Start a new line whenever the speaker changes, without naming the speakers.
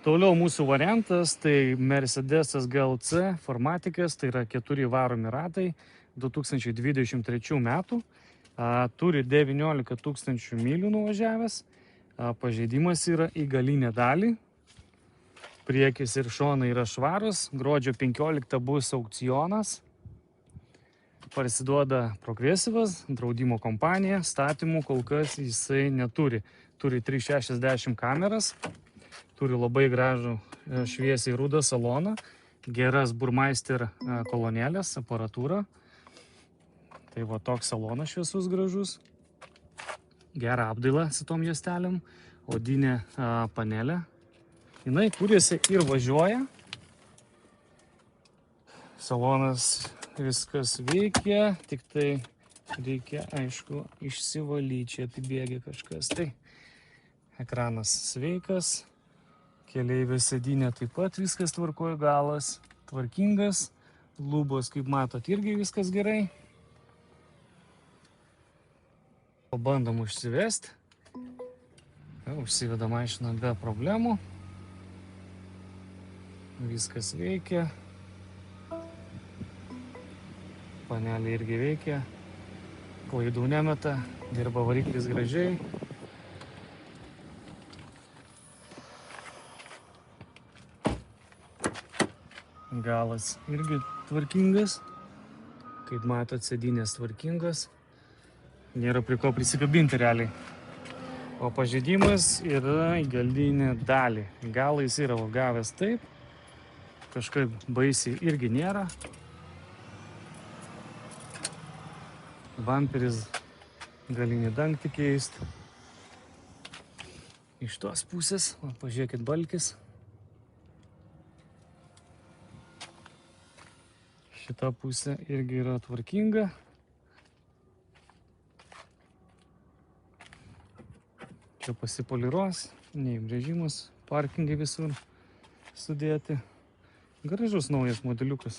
Toliau mūsų variantas, tai Mercedesas GLC formatikas, tai yra 4 varomi ratai, 2023 metų, turi 19 000 mylių nuvažiavęs, pažeidimas yra į galinę dalį, priekis ir šonai yra švarus, gruodžio 15 bus aukcionas, parsiduoda Progresyvas, draudimo kompanija, statymų kol kas jisai neturi, turi 360 kameras. Turi labai gražų šviesiai rudą saloną, geras Burmeister kolonėlės, aparatūra. Tai va toks salonas šviesus gražus. Gerą apdailą su tom juostelėm, odinė panelė. Jinai kuriasi ir važiuoja. Salonas viskas veikia, tik tai reikia, aišku, išsivalyti, čia apibėgia kažkas. Tai ekranas sveikas. Keleivės sėdynė taip pat viskas tvarkoja, galas tvarkingas, lubos, kaip matot, irgi viskas gerai. Pabandom užsivesti. Užsiveda mašina be problemų. Viskas veikia. Panelė irgi veikia. Klaidų nemeta, dirba variklis gražiai. Galas irgi tvarkingas, kaip matot, sėdynės tvarkingas, nėra prie ko prisikabinti realiai. O pažeidimas yra į galinę dalį. Galą jis yra gavęs taip, kažkaip baisiai irgi nėra. Bamperis galinį dangtį keisti. Iš tos pusės, pažiūrėkit, balkis. Šita pusė irgi yra tvarkinga. Čia pasipoliruos, neįbrėžimas, parkingai visur sudėti. Gražus naujas modeliukas.